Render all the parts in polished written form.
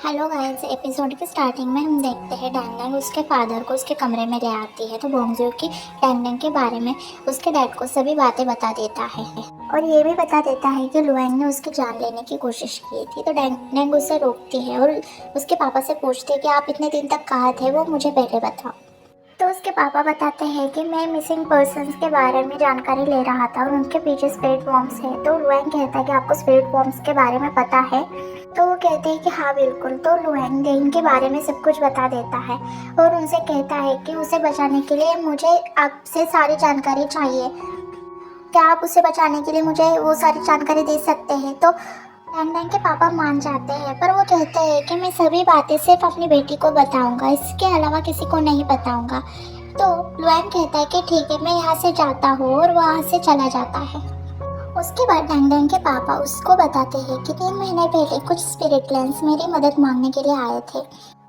Hello guys, episode के starting में हम देखते हैं डैंग डैंग उसके फादर को उसके कमरे में ले आती है तो बोंगजू की डैंग डैंग के बारे में उसके डैड को सभी बातें बता देता है और ये भी बता देता है कि लुएंग ने उसकी जान लेने की कोशिश की थी। तो डैंग डैंग उससे रोकती है और उसके पापा से पूछती है कि आप इतने दिन तक कहाँ थे, वो मुझे पहले बताओ। तो उसके पापा बताते हैं कि मैं मिसिंग पर्सन्स के बारे में जानकारी ले रहा था और उनके पीछे स्पिरिट वॉर्म्स है। तो लुएंग कहता है कि आपको स्पिरिट वॉर्म्स के बारे में पता है। तो वो कहते हैं कि हाँ बिल्कुल। तो लुएंग इनके बारे में सब कुछ बता देता है और उनसे कहता है कि उसे बचाने के लिए मुझे आपसे सारी जानकारी चाहिए, क्या आप उसे बचाने के लिए मुझे वो सारी जानकारी दे सकते हैं। तो डैंग डैंग के पापा मान जाते हैं, पर वो कहते हैं कि मैं सभी बातें सिर्फ अपनी बेटी को बताऊंगा, इसके अलावा किसी को नहीं बताऊंगा। तो लुएंग कहता है कि ठीक है, मैं यहाँ से जाता हूँ और वहाँ से चला जाता है। उसके बाद डैंग डैंग के पापा उसको बताते हैं कि 3 महीने पहले कुछ स्पिरिट क्लैंस मेरी मदद मांगने के लिए आए थे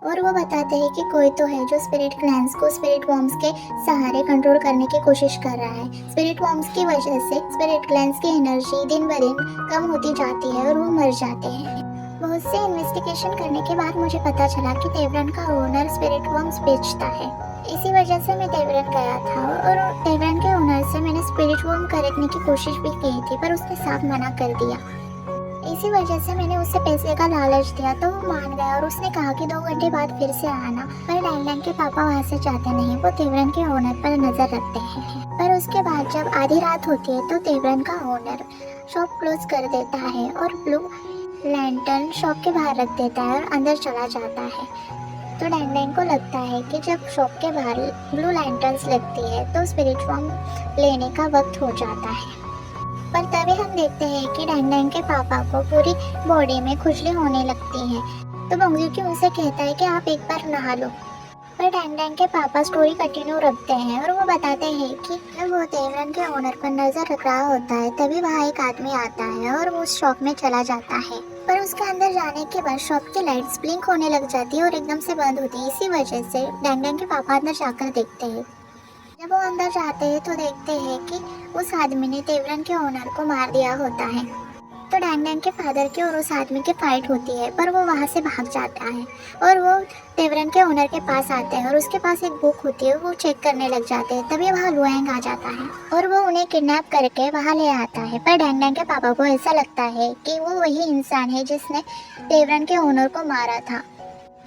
और वो बताते हैं कि कोई तो है जो स्पिरिट क्लैंस को स्पिरिट वॉर्म्स के सहारे कंट्रोल करने की कोशिश कर रहा है। स्पिरिट वॉर्म्स की वजह से स्पिरिट क्लैंस की एनर्जी दिन ब दिन कम होती जाती है और वो मर जाते हैं। बहुत से इन्वेस्टिगेशन करने के बाद मुझे पता चला कि तेवरन का ओनर स्पिरिट वॉर्म्स बेचता है। इसी वजह से मैं तेवरन गया था और तेवरन के ओनर से मैंने स्पिरिट वॉर्म खरीदने की कोशिश भी की थी, पर उसने साफ मना कर दिया। इसी वजह से मैंने उसे पैसे का लालच दिया तो वो मान गया और उसने कहा कि 2 घंटे बाद फिर से आना। पर डैंग डैंग के पापा वहाँ से जाते नहीं, वो तेवरन के ओनर पर नजर रखते हैं। पर उसके बाद जब आधी रात होती है तो तेवरन का ओनर शॉप क्लोज कर देता है और ब्लू लैंटर्न शॉप के बाहर रख देता है और अंदर चला जाता है। तो डैंग डैंग को लगता है कि जब शॉप के बाहर ब्लू लैंटर्न्स लगती है तो स्पिरिट फॉर्म लेने का वक्त हो जाता है। पर तभी हम देखते हैं कि डैंग डैंग के पापा को पूरी बॉडी में खुजली होने लगती है। तो बोंगजू की उनसे कहता है कि आप एक बार नहा लो। पर डैंग डैंग के पापा स्टोरी कंटिन्यू रखते हैं और वो बताते हैं कि जब वो तेवरन के ओनर पर नजर रख रहा होता है तभी वहाँ एक आदमी आता है और वो उस शॉप में चला जाता है। पर उसके अंदर जाने के बाद शॉप की लाइट्स ब्लिंक होने लग जाती है और एकदम से बंद होती है। इसी वजह से डैंग डैंग के पापा अंदर जाकर देखते हैं। जब वो अंदर जाते हैं तो देखते हैं कि उस आदमी ने तेवरन के ओनर को मार दिया होता है। तो डैंग डैंग के फादर की और उस आदमी की फाइट होती है, पर वो वहाँ से भाग जाता है और वो तेवरन के ओनर के पास आते हैं और उसके पास एक बुक होती है, वो चेक करने लग जाते हैं। तभी वहाँ लुएंग आ जाता है और वो उन्हें किडनैप करके वहाँ ले आता है। पर डैंग डैंग के पापा को ऐसा लगता है कि वो वही इंसान है जिसने तेवरन के ओनर को मारा था,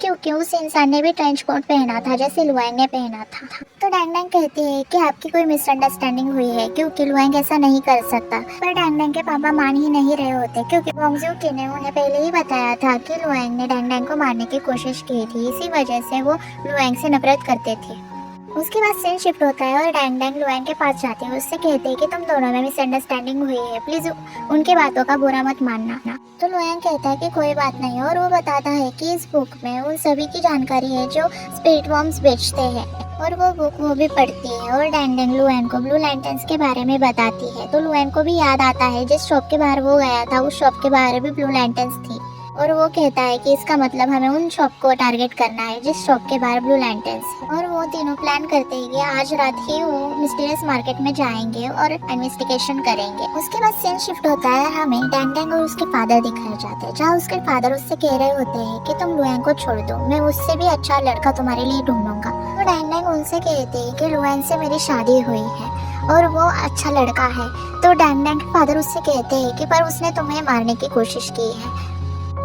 क्योंकि उस इंसान ने भी ट्रेंच कोट पहना था जैसे लुएंग ने पहना था। तो डैंग डैंग कहती है कि आपकी कोई मिसअंडरस्टैंडिंग हुई है, क्योंकि लुएंग ऐसा नहीं कर सकता। पर डैंग डैंग के पापा मान ही नहीं रहे होते, क्योंकि बोंगजू ने उन्हें पहले ही बताया था कि लुएंग ने डैंग डैंग को मारने की कोशिश की थी। इसी वजह से वो लुएंग से नफरत करते थे। उसके बाद सीन शिफ्ट होता है और डैंग डैंग लुएंग के पास जाते हैं। उससे कहते हैं कि तुम दोनों में मिसअंडरस्टैंडिंग हुई है, प्लीज उनकी बातों का बुरा मत मानना। तो लुएंग कहता है कि कोई बात नहीं और वो बताता है कि इस बुक में उन सभी की जानकारी है जो स्पिरिट वॉर्म्स बेचते हैं और वो बुक वो भी पढ़ती है और डैंग डैंग लुएंग को ब्लू लैंटर्न्स के बारे में बताती है। तो लुएंग को भी याद आता है जिस शॉप के बाहर वो गया था उस शॉप के बाहर भी ब्लू लैंटर्न्स थी और वो कहता है कि इसका मतलब हमें उन शॉप को टारगेट करना है जिस शॉप के बाहर ब्लू लैंटर्न्स है। और वो तीनों प्लान करते हैं कि आज रात ही वो मिस्टीरियस मार्केट में जाएंगे और इन्वेस्टिगेशन करेंगे। उसके बाद सीन शिफ्ट होता है, हमें डैंग डैंग और उसके फादर दिखाए जाते हैं, जहाँ उसके फादर उससे कह रहे होते हैं कि तुम लुएंग को छोड़ दो, मैं उससे भी अच्छा लड़का तुम्हारे लिए ढूंढूंगा। तो डैंग डैंग उनसे कहते हैं कि लुएंग से मेरी शादी हुई है और वो अच्छा लड़का है। तो डैंग डैंग के फादर उससे कहते हैं कि पर उसने तुम्हें मारने की कोशिश की है।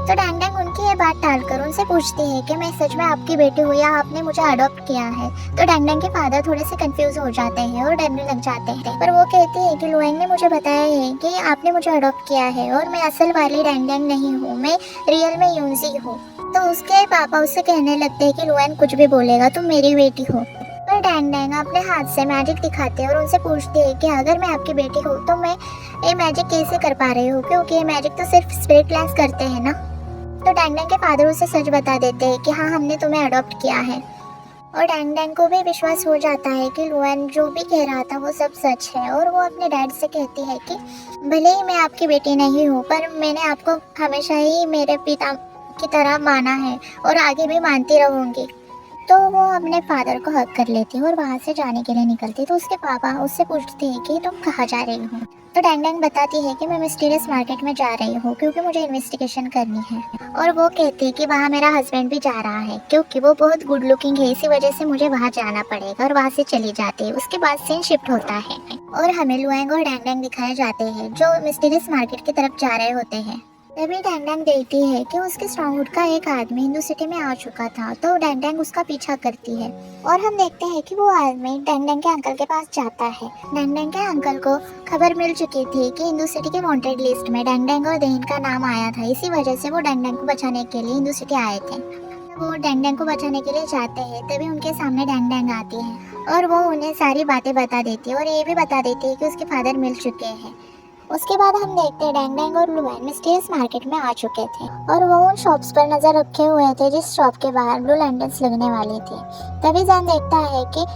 तो डैंग डैंग उनकी ये बात टालकर उनसे पूछती है कि मैं सच में आपकी बेटी हूँ या आपने मुझे अडॉप्ट किया है। तो डैंग डैंग के फादर थोड़े से कंफ्यूज हो जाते हैं और डरने लग जाते हैं, पर वो कहती है कि लुएंग ने मुझे बताया है कि आपने मुझे अडॉप्ट किया है और मैं असल वाली डैंग डैंग नहीं हूँ, मैं रियल में यूनजी हूँ। तो उसके पापा उससे कहने लगते हैं कि लुएंग कुछ भी बोलेगा, तुम मेरी बेटी हो। पर डैंग डैंग अपने हाथ से मैजिक दिखाते हैं और उनसे पूछती है कि अगर मैं आपकी बेटी हूँ तो मैं ये मैजिक कैसे कर पा रही हूँ, क्योंकि ये मैजिक तो सिर्फ स्पिरिट क्लास करते हैं ना। तो डैंग डैंग के फादर उसे सच बता देते हैं कि हाँ, हमने तुम्हें अडॉप्ट किया है। और डैंग डैंग को भी विश्वास हो जाता है कि लुएंग जो भी कह रहा था वो सब सच है और वो अपने डैड से कहती है कि भले ही मैं आपकी बेटी नहीं हूँ, पर मैंने आपको हमेशा ही मेरे पिता की तरह माना है और आगे भी मानती रहूंगी। तो वो अपने फादर को हक कर लेती है और वहाँ से जाने के लिए निकलती है। तो उसके पापा उससे पूछते हैं कि तुम कहाँ जा रही हो। तो डैंग डैंग बताती है कि मैं मिस्टीरियस मार्केट में जा रही हूँ क्योंकि मुझे इन्वेस्टिगेशन करनी है। और वो कहती है कि वहाँ मेरा हस्बैंड भी जा रहा है क्योंकि वो बहुत गुड लुकिंग है, इसी वजह से मुझे वहाँ जाना पड़ेगा। और वहाँ से चली जाती है। उसके बाद सीन शिफ्ट होता है और हमें लुएंग और डैंग डैंग दिखाए जाते हैं जो मिस्टीरियस मार्केट की तरफ जा रहे होते हैं। तभी डैंग डैंग देखती है कि उसके स्ट्रॉन्गहुड का एक आदमी हिंदू सिटी में आ चुका था, तो डैंग डैंग उसका पीछा करती है। और हम देखते हैं कि वो आदमी डैंग डैंग के अंकल के पास जाता है। डैंग डैंग के अंकल को खबर मिल चुकी थी कि हिंदू सिटी के वांटेड लिस्ट में डैंग डैंग और देन का नाम आया था, इसी वजह से वो डैंग डैंग को बचाने के लिए हिंदू सिटी आए थे। वो डैंग डैंग को बचाने के लिए जाते हैं, तभी उनके सामने डैंग डैंग आती है और वो उन्हें सारी बातें बता देती है और ये भी बता देती है कि उसके फादर मिल चुके हैं। उसके बाद हम देखते हैं डैंग डैंग और लुएन मिस्टीरियस मार्केट में आ चुके थे और वो उन शॉप्स पर नजर रखे हुए थे जिस शॉप के बाहर ब्लू लैंटर्न्स लगने वाली थी। तभी जैन देखता है कि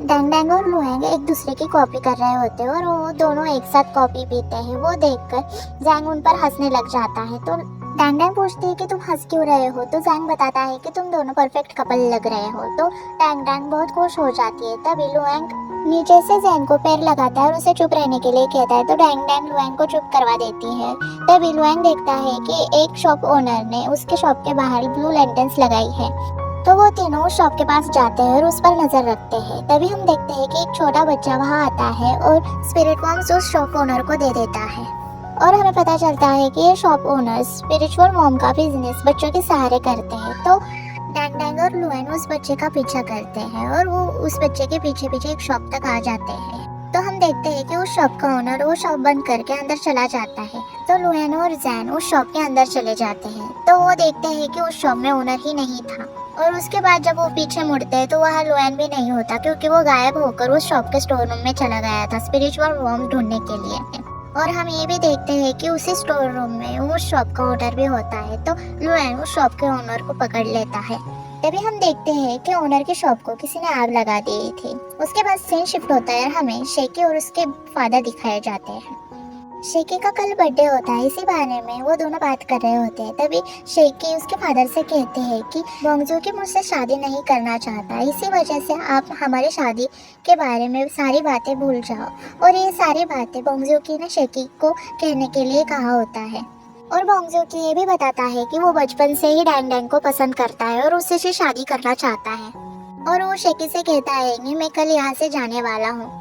डैंग डैंग और लुएंग एक दूसरे की कॉपी कर रहे होते हैं और वो दोनों एक साथ कॉपी पीते हैं। वो देखकर जैंग उन पर हंसने लग जाता है। तो डैंग डैंग पूछती है कि तुम हंस क्यों रहे हो, तो जैंग बताता है कि तुम दोनों परफेक्ट कपल लग रहे हो। तो डैंग डैंग बहुत खुश हो जाती है। तभी लुएंग नीचे से जैंग को पैर लगाता है और उसे चुप रहने के लिए कहता है, तो डैंग डैंग लुएंग को चुप करवा देती है। तभी लुएंग देखता है कि एक शॉप ओनर ने उसके शॉप के बाहर ब्लू लैंटर्न्स लगाई है। तो वो तीनों उस शॉप के पास जाते हैं और उस पर नजर रखते हैं। तभी हम देखते हैं कि एक छोटा बच्चा वहाँ आता है और स्पिरिट वॉर्म्स उस शॉप ओनर को दे देता है। और हमें पता चलता है कि ये शॉप ओनर स्पिरिचुअल मॉम का बिजनेस बच्चों के सहारे करते हैं। तो डैंग डैंग और लुएन उस बच्चे का पीछा करते हैं और वो उस बच्चे के पीछे पीछे एक शॉप तक आ जाते हैं। तो हम देखते हैं कि उस शॉप का ओनर वो शॉप बंद करके अंदर चला जाता है। तो लुएन और जैन उस शॉप के अंदर चले जाते हैं। तो वो देखते हैं कि उस शॉप में ओनर ही नहीं था। और उसके बाद जब वो पीछे मुड़ते हैं तो वहाँ लुएन भी नहीं होता क्योंकि वो गायब होकर उस शॉप के स्टोर रूम में चला गया था स्पिरिचुअल वॉर्म ढूंढने के लिए। और हम ये भी देखते हैं कि उसी स्टोर रूम में उस शॉप का ओनर भी होता है। तो लुएन उस शॉप के ओनर को पकड़ लेता है। तभी हम देखते हैं कि ओनर की शॉप को किसी ने आग लगा दी थी। उसके बाद सीन शिफ्ट होता है, हमें शेकी और उसके फादर दिखाए जाते हैं। शेकी का कल बर्थडे होता है, इसी बारे में वो दोनों बात कर रहे होते हैं। तभी शेकी उसके फादर से कहते हैं कि बोंगजू मुझसे शादी नहीं करना चाहता, इसी वजह से आप हमारी शादी के बारे में सारी बातें भूल जाओ। और ये सारी बातें बोंगजू ने शेकी को कहने के लिए कहा होता है। और बोंगजू ये भी बताता है कि वो बचपन से ही डैंग डैंग को पसंद करता है और उससे से शादी करना चाहता है। और वो शेकी से कहता है कि मैं कल यहाँ से जाने वाला हूँ।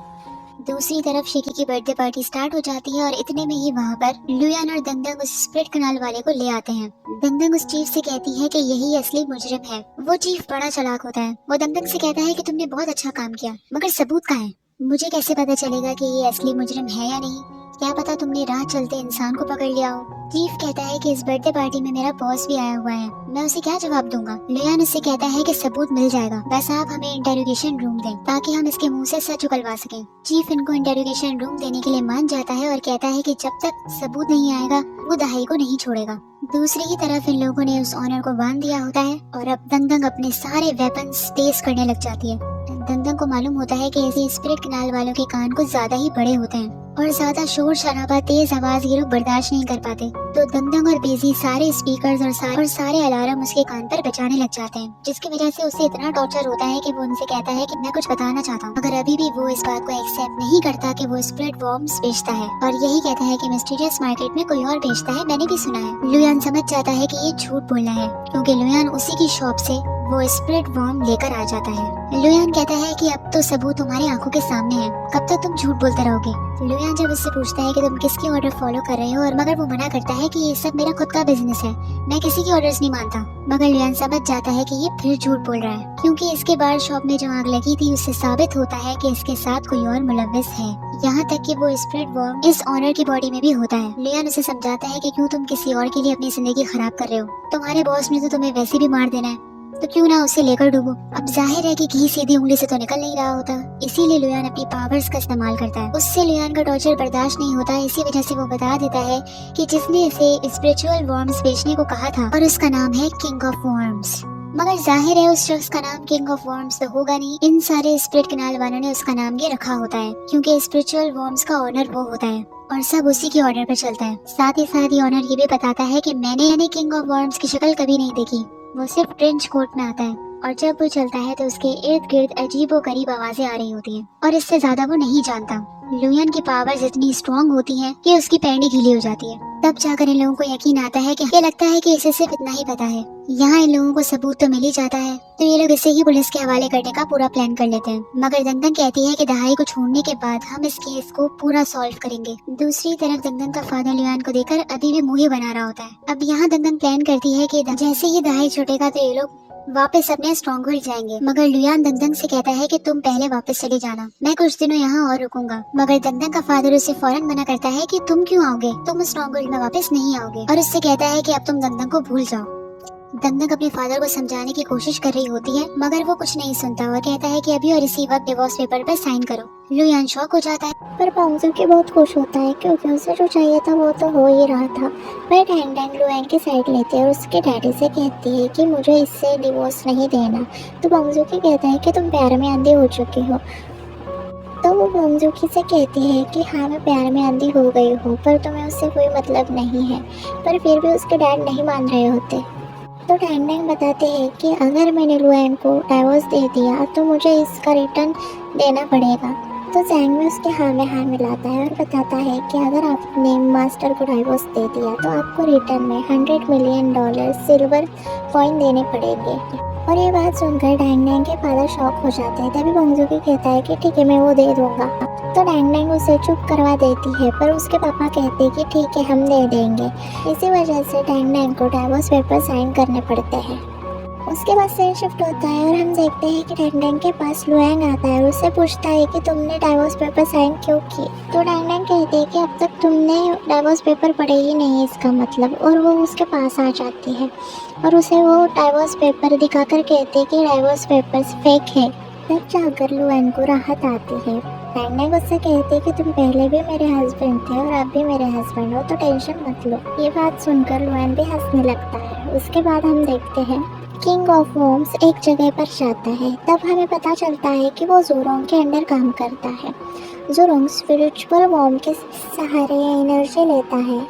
दूसरी तरफ शेकी की बर्थडे पार्टी स्टार्ट हो जाती है और इतने में ही वहाँ पर लुयान और दंगदंग उस स्प्लिट कनाल वाले को ले आते हैं। दंगदंग उस चीफ से कहती है कि यही असली मुजरिम है। वो चीफ बड़ा चालाक होता है। वो दंगदंग से कहता है कि तुमने बहुत अच्छा काम किया, मगर सबूत कहाँ है? मुझे कैसे पता चलेगा कि ये असली मुजरिम है या नहीं? क्या पता तुमने राह चलते इंसान को पकड़ लिया हो। चीफ कहता है कि इस बर्थडे पार्टी में मेरा बॉस भी आया हुआ है, मैं उसे क्या जवाब दूंगा? लुयान उससे कहता है कि सबूत मिल जाएगा, बस आप हमें इंटेरोगेशन रूम दें ताकि हम इसके मुंह से सच उगलवा सकें। चीफ इनको इंटेरोगेशन रूम देने के लिए मान जाता है और कहता है कि जब तक सबूत नहीं आएगा वो दहाई को नहीं छोड़ेगा। दूसरी ही तरफ इन लोगों ने उस ऑनर को बांध दिया होता है और अब दंगदंग अपने सारे वेपन्स तेज करने लग जाती है। दंगदंग को मालूम होता है कि ऐसे स्पिरिट कनाल वालों के कान कुछ ज्यादा ही बड़े होते हैं और ज्यादा शोर शराबा तेज आवाज ये लोग बर्दाश्त नहीं कर पाते। तो दंगदंग और बेजी सारे स्पीकर्स और सारे अलार्म उसके कान पर बजाने लग जाते हैं, जिसकी वजह से उसे इतना टॉर्चर होता है कि वो उनसे कहता है कि मैं कुछ बताना चाहता हूँ। मगर अभी भी वो इस बात को एक्सेप्ट नहीं करता कि वो स्पिरिट वॉर्म्स बेचता है और यही कहता है कि मिस्टीरियस मार्केट में कोई और बेचता है, मैंने भी सुना है। लुयान समझ जाता है कि ये झूठ बोलना है क्योंकि लुयान उसी की शॉप से वो स्पिरिट वॉर्म लेकर आ जाता है। लुयान कहता है कि अब तो सबूत तुम्हारी आंखों के सामने है, कब तक तुम झूठ बोलते रहोगे? लुयान जब उससे पूछता है कि तुम किसकी ऑर्डर फॉलो कर रहे हो, और मगर वो मना करता है कि ये सब मेरा खुद का बिजनेस है, मैं किसी की ऑर्डर्स नहीं मानता। मगर लुयान समझ जाता है कि ये फिर झूठ बोल रहा है क्योंकि इसके बाद शॉप में जो आग लगी थी उससे साबित होता है कि इसके साथ कोई और मुलव्विस है। यहाँ तक कि वो स्पिरिट वॉर्म इस ऑनर की बॉडी में भी होता है। लुयान उसे समझाता है कि क्यों तुम किसी और के लिए अपनी जिंदगी खराब कर रहे हो, तुम्हारे बॉस ने तो तुम्हें वैसे भी मार देना है, तो क्यों ना उसे लेकर डूबो। अब जाहिर है कि घी सीधी उंगली से तो निकल नहीं रहा होता, इसीलिए लुयान अपनी पावर्स का इस्तेमाल करता है। उससे लुयान का टॉर्चर बर्दाश्त नहीं होता, इसी वजह से वो बता देता है कि जिसने इसे स्पिरिचुअल वॉर्म्स बेचने को कहा था और उसका नाम है किंग ऑफ वॉर्म्स। मगर जाहिर है उस शख्स का नाम किंग ऑफ वॉर्म्स तो होगा नहीं, इन सारे स्पिरिट कनाल वालों ने उसका नाम ये रखा होता है क्योंकि स्पिरिचुअल वॉर्म्स का ऑनर वो होता है और सब उसी के ऑर्डर पर चलता है। साथ ही ऑनर ये भी बताता है कि मैंने किंग ऑफ वॉर्म्स की शक्ल कभी नहीं देखी, वो सिर्फ ट्रेंच कोट में आता है। और जब वो चलता है तो उसके इर्द गिर्द अजीबोगरीब आवाजें आ रही होती हैं और इससे ज्यादा वो नहीं जानता। लुयान की पावर्स इतनी स्ट्रॉन्ग होती हैं कि उसकी पैंडी गीली हो जाती है। तब जाकर इन लोगों को यकीन आता है कि ये लगता है कि इसे सिर्फ इतना ही पता है। यहाँ इन लोगों को सबूत तो मिल ही जाता है, तो ये लोग इसे ही पुलिस के हवाले करने का पूरा प्लान कर लेते हैं। मगर दंगदंग कहती है कि दहाई को छोड़ने के बाद हम इस केस को पूरा सॉल्व करेंगे। दूसरी तरफ दंगदंग का फादर लुयान को देखकर अभी भी मुंह ही बना रहा होता है। अब यहाँ दंगदंग प्लान करती है कि जैसे ही दहाई छूटेगा तो ये लोग वापस अपने स्ट्रॉन्ग होल्ड जाएंगे। मगर लुयान दंगदंग से कहता है कि तुम पहले वापस चले जाना, मैं कुछ दिनों यहाँ और रुकूंगा। मगर दंगदंग का फादर उसे फौरन मना करता है कि तुम क्यों आओगे, तुम स्ट्रॉन्ग होल्ड में वापस नहीं आओगे, और उससे कहता है कि अब तुम दंगदंग को भूल जाओ। दंगदंग अपने फादर को समझाने की कोशिश कर रही होती है, मगर वो कुछ नहीं सुनता और कहता है कि अभी और इसी वक्त डिवोर्स पेपर पर साइन करो। लुयान शॉक हो जाता है, पर बॉन्गजूकी बहुत खुश होता है क्योंकि उसे जो चाहिए था वो तो हो ही रहा था। वह डैंगडैंग लुयान की साइड लेती है और उसके डैडी से कहती है कि मुझे इससे डिवोर्स नहीं देना। तो बॉन्गजूकी कहता है कि तुम प्यार में अंधी हो चुकी हो। तो वो बॉन्गजूकी से कहती है कि हाँ, मैं प्यार में अंधी हो गई हूँ, पर तुम्हें उससे कोई मतलब नहीं है। पर फिर भी उसके डैड नहीं मान रहे होते। तो डैंगडैंग बताते हैं कि अगर मैंने लुयान को डाइवोर्स दे दिया तो मुझे इसका रिटर्न देना पड़ेगा। तो जैंग में उसके हाँ में हाँ मिलाता है और बताता है कि अगर आपने मास्टर को डाइवोर्स दे दिया तो आपको रिटर्न में $100 मिलियन सिल्वर कॉइन देने पड़ेंगे। और ये बात सुनकर डैंगडैंग के फादर शॉक हो जाते हैं। तभी बॉन्गजूकी कहता है कि ठीक है, मैं वो दे दूंगा। तो डैंगडैंग उसे चुप करवा देती है, पर उसके पापा कहते हैं कि ठीक है, हम दे देंगे। इसी वजह से डैंगडैंग को डाइवोर्स पेपर साइन करने पड़ते हैं। उसके बाद सीन शिफ्ट होता है और हम देखते हैं कि डैंगडैंग के पास लुयांग आता है और उससे पूछता है कि तुमने डाइवोर्स पेपर साइन क्यों किए। तो डैंगडैंग कहती है कि अब तक तुमने डाइवोर्स पेपर पढ़े ही नहीं, इसका मतलब। और वो उसके पास आ जाती है और उसे वो डाइवोर्स पेपर दिखाकर कहती है कि डाइवोर्स पेपर्स फेक है। तब जाकर लुयांग को राहत आती है। डैंगडैंग उससे कहती है कि तुम पहले भी मेरे हस्बैंड थे और अब भी मेरे हस्बैंड हो, तो टेंशन मत लो। ये बात सुनकर लुयांग भी हंसने लगता है। उसके बाद हम देखते हैं किंग ऑफ वॉर्म्स एक जगह पर जाता है। तब हमें पता चलता है कि वो ज़ोरोंग के अंडर काम करता है। ज़ोरोंग स्पिरिचुअल वॉर्म के सहारे एनर्जी लेता है।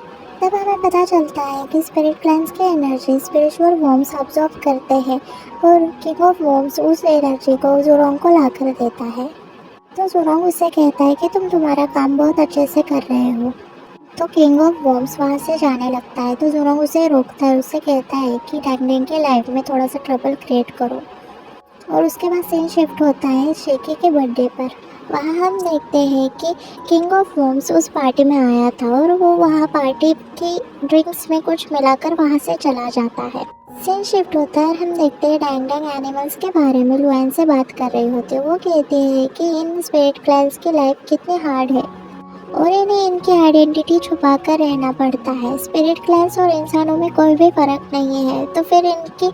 तब हमें पता चलता है कि स्पिरिट क्लैंस की एनर्जी स्पिरिचुअल वॉर्म्स ऑब्जॉर्व करते हैं और किंग ऑफ वॉर्म्स उस एनर्जी को ज़ोरोंग को ला कर देता है। तो ज़ोरोंग उससे कहता है कि तुम तुम्हारा काम बहुत अच्छे से कर रहे हो। तो किंग ऑफ वॉर्म्स वहाँ से जाने लगता है। तो ज़ोरोंग उसे रोकता है, उससे कहता है कि डैंगडैंग के लाइफ में थोड़ा सा ट्रबल क्रिएट करो। और उसके बाद सीन शिफ्ट होता है शेकी के बर्थडे पर। वहाँ हम देखते हैं कि किंग ऑफ वॉर्म्स उस पार्टी में आया था और वो वहाँ पार्टी की ड्रिंक्स में कुछ मिलाकर वहाँ से चला जाता है। सीन शिफ्ट होता है और हम देखते हैं डैंगडैंग एनिमल्स के बारे में लुआन से बात कर रही होती है। वो कहती है कि इन स्पिरिट क्लैंस की लाइफ कितनी हार्ड है और इन्हें इनकी आइडेंटिटी छुपा कर रहना पड़ता है। स्पिरिट क्लैंस और इंसानों में कोई भी फर्क नहीं है, तो फिर इनकी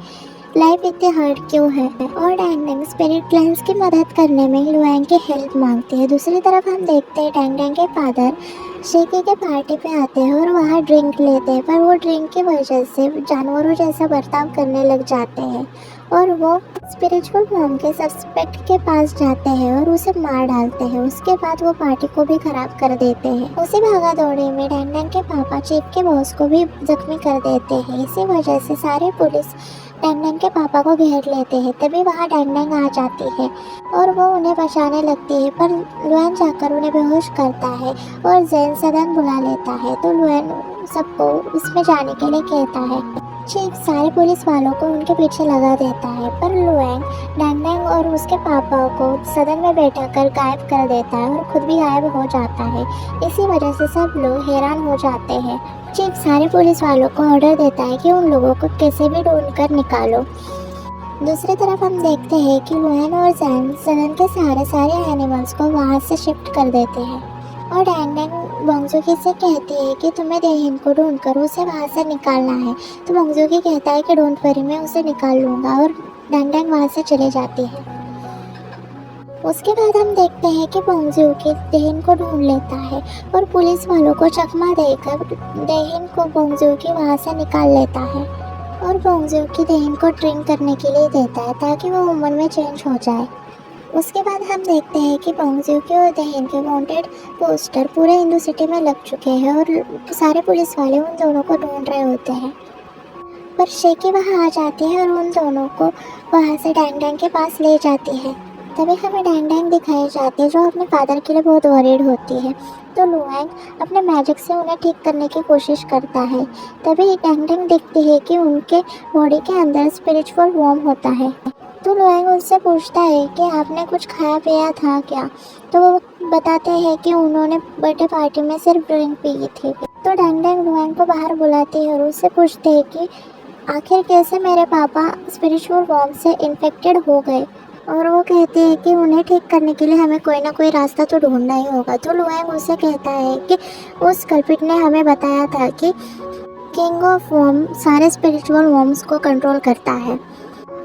लाइफ इतनी हार्ड क्यों है। और डैंगडैंग स्पिरिट क्लैंस की मदद करने में लुआंग की हेल्प मांगती है। दूसरी तरफ हम देखते हैं डैंगडैंग के फादर शेकी के पार्टी पे आते हैं और वहाँ ड्रिंक लेते हैं, पर वो ड्रिंक की वजह से जानवरों जैसा बर्ताव करने लग जाते हैं और वो स्पिरिचुअल वॉर्म के सस्पेक्ट के पास जाते हैं और उसे मार डालते हैं। उसके बाद वो पार्टी को भी खराब कर देते हैं। उसी भागा दौड़ी में डैंगडैंग के पापा चीफ के बॉस को भी जख्मी कर देते हैं। इसी वजह से सारी पुलिस डैंगडैंग के पापा को घेर लेते हैं। तभी वहाँ डैंगडैंग आ जाती है और वो उन्हें बचाने लगती है, पर लुआन जाकर उन्हें बेहोश करता है और जैन सदन बुला लेता है। तो लुआन सबको उसमें जाने के लिए कहता है। चीफ सारे पुलिस वालों को उनके पीछे लगा देता है, पर लुआन डैंगडैंग और उसके पापा को सदन में बैठा कर गायब कर देता है और खुद भी गायब हो जाता है। इसी वजह से सब लोग हैरान हो जाते हैं। चीफ सारे पुलिस वालों को ऑर्डर देता है कि उन लोगों को कैसे भी ढूंढ कर निकालो। दूसरी तरफ हम देखते हैं कि लुआन और जैन सदन के सहारे सारे एनिमल्स को वहाँ से शिफ्ट कर देते हैं और डैंगडैंग बॉन्गजूकी से कहती है कि तुम्हें देहिन को ढूंढ कर उसे वहाँ से निकालना है। तो बॉन्गजूकी कहता है कि डोंट वरी, मैं उसे निकाल लूँगा और डैंगडैंग वहाँ से चले जाती है। उसके बाद हम देखते हैं कि बॉन्गजूकी देहिन को ढूंढ लेता है और पुलिस वालों को चकमा देकर देहिन को बॉन्गजूकी वहाँ से निकाल लेता है और बॉन्गजूकी देहिन को ड्रिंक करने के लिए देता है ताकि वो उम्र में चेंज हो जाए। उसके बाद हम देखते हैं कि बॉन्गजूकी और देहिन के वांटेड पोस्टर पूरे इंडो सिटी में लग चुके हैं और सारे पुलिस वाले उन दोनों को ढूंढ रहे होते हैं। पर शेकी वहाँ आ जाती है और उन दोनों को वहाँ से डैंग डैंग के पास ले जाती है। तभी हमें डैंग डैंग दिखाई जाती है जो अपने फादर के लिए बहुत वरीड होती है। तो लुआंग अपने मैजिक से उन्हें ठीक करने की कोशिश करता है। तभी डैंग डैंग देखती है कि उनके बॉडी के अंदर स्पिरिचुअल वॉर्म होता है। तो लुआंग उनसे पूछता है कि आपने कुछ खाया पिया था क्या। तो वो बताते हैं कि उन्होंने बर्थडे पार्टी में सिर्फ ड्रिंक पी थी। तो डैंग डैंग लुआंग को बाहर बुलाती है और उससे पूछते हैं कि आखिर कैसे मेरे पापा स्पिरिचुअल वॉर्म से इन्फेक्टेड हो गए। और वो कहते हैं कि उन्हें ठीक करने के लिए हमें कोई ना कोई रास्ता तो ढूंढना ही होगा। तो लुआंग उससे कहता है कि उस कल्प्रिट ने हमें बताया था कि किंग ऑफ वॉर्म सारे स्पिरिचुअल वॉर्म्स को कंट्रोल करता है,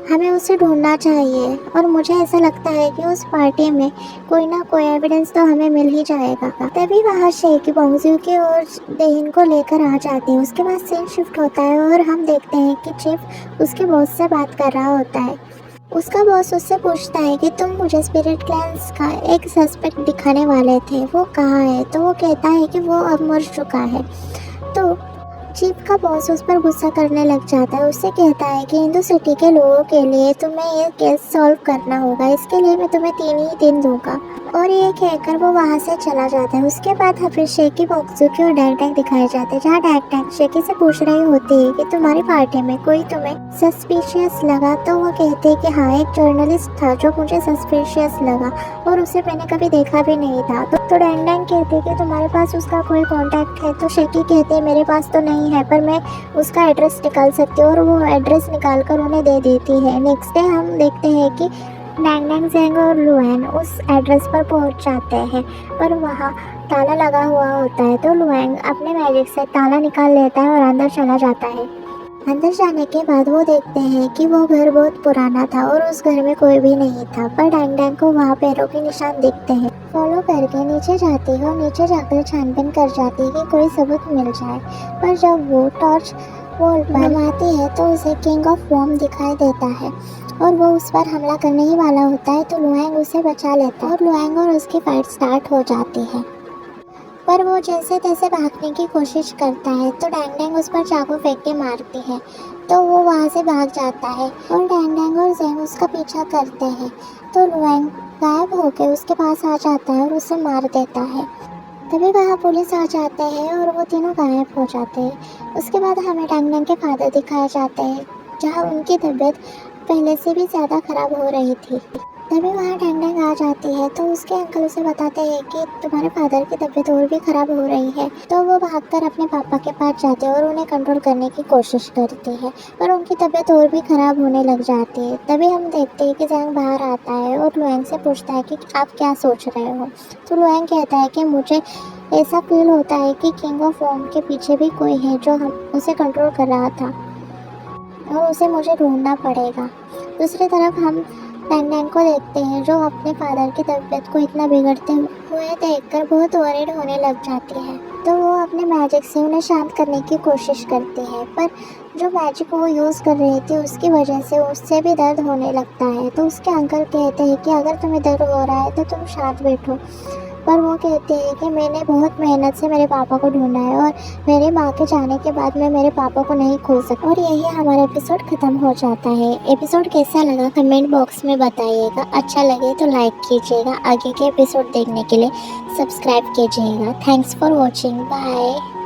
हमें उसे ढूंढना चाहिए। और मुझे ऐसा लगता है कि उस पार्टी में कोई ना कोई एविडेंस तो हमें मिल ही जाएगा। तभी वहाँ शेकी बोंगजू और देहिन को लेकर आ जाती है। उसके बाद सीन शिफ्ट होता है और हम देखते हैं कि चीफ उसके बॉस से बात कर रहा होता है। उसका बॉस उससे पूछता है कि तुम मुझे स्पिरिट क्लैंस का एक सस्पेक्ट दिखाने वाले थे, वो कहाँ है। तो वो कहता है कि वो अब मर चुका है। तो चीफ का बॉस उस पर गुस्सा करने लग जाता है। उससे कहता है कि हिंदू सिटी के लोगों के लिए तुम्हें ये केस सॉल्व करना होगा, इसके लिए मैं तुम्हें 3 ही दिन दूंगा। और ये कहकर वो वहाँ से चला जाता है। उसके बाद हमें शेकी बोक्सुकी और डैंग डैंग दिखाए जाते हैं, जहाँ डैंग डैंग शेकी से पूछ रही होती है कि तुम्हारी पार्टी में कोई तुम्हें सस्पिशियस लगा। तो वो कहते हैं कि हाँ, एक जर्नलिस्ट था जो मुझे सस्पिशियस लगा और उसे मैंने कभी देखा भी नहीं था। तो डैंग डैंग कहते हैं कि तुम्हारे पास उसका कोई कॉन्टैक्ट है। तो शेकी कहते हैं मेरे पास तो नहीं है, पर मैं उसका एड्रेस निकाल सकती हूँ। और वो एड्रेस निकाल कर उन्हें दे देती है। नेक्स्ट डे हम देखते हैं कि डैंग डैंग ज़ेंग और लुआन उस एड्रेस पर पहुंच जाते हैं, पर वहाँ ताला लगा हुआ होता है। तो लुआंग अपने मैजिक से ताला निकाल लेता है और अंदर चला जाता है। अंदर जाने के बाद वो देखते हैं कि वो घर बहुत पुराना था और उस घर में कोई भी नहीं था, पर डैंग डैंग को वहाँ पैरों के निशान दिखते हैं। फॉलो करके नीचे जाती है और नीचे जाकर छानबीन कर जाती है कि कोई सबूत मिल जाए। पर जब वो टॉर्च वॉल पर घुमाती है तो उसे किंग ऑफ वॉर्म दिखाई देता है और वो उस पर हमला करने ही वाला होता है। तो लुआंग उसे बचा लेता है और लुआंग और उसकी फाइट स्टार्ट हो जाती है। पर वो जैसे तैसे भागने की कोशिश करता है तो डैंग डैंग उस पर चाकू फेंक के मारती है। तो वो वहाँ से भाग जाता है और डैंग डैंग और ज़ेंग उसका पीछा करते हैं। तो लुआंग गायब होकर उसके पास आ जाता है और उसे मार देता है। तभी वहाँ पुलिस आ जाते हैं और वो तीनों गायब हो जाते हैं। उसके बाद हमें डैंग डैंग के फादर दिखाए जाते हैं, जहाँ उनकी तबीयत पहले से भी ज़्यादा ख़राब हो रही थी। तभी वहाँ डैंग डैंग आ जाती है तो उसके अंकल उसे बताते हैं कि तुम्हारे फादर की तबीयत और भी ख़राब हो रही है। तो वो भागकर अपने पापा के पास जाते हैं और उन्हें कंट्रोल करने की कोशिश करती है, पर उनकी तबीयत और भी ख़राब होने लग जाती है। तभी हम देखते हैं कि ज़ेंग बाहर आता है और लुआंग से पूछता है कि आप क्या सोच रहे हो। तो लुआंग कहता है कि मुझे ऐसा फील होता है कि किंग ऑफ वॉर्म के पीछे भी कोई है जो उसे कंट्रोल कर रहा था और उसे मुझे ढूंढना पड़ेगा। दूसरी तरफ हम डैंग डैंग को देखते हैं जो अपने फादर की तबीयत को इतना बिगड़ते हुए देखकर बहुत वरीड होने लग जाती है। तो वो अपने मैजिक से उन्हें शांत करने की कोशिश करती है, पर जो मैजिक वो यूज़ कर रही थी उसकी वजह से उससे भी दर्द होने लगता है। तो उसके अंकल कहते हैं कि अगर तुम्हें दर्द हो रहा है तो तुम शांत बैठो। पर वो कहते हैं कि मैंने बहुत मेहनत से मेरे पापा को ढूंढा है और मेरी माँ के जाने के बाद मैं मेरे पापा को नहीं खोज सकती। और यही हमारा एपिसोड ख़त्म हो जाता है। एपिसोड कैसा लगा कमेंट बॉक्स में बताइएगा। अच्छा लगे तो लाइक कीजिएगा। आगे के एपिसोड देखने के लिए सब्सक्राइब कीजिएगा। Thanks for watching. बाय।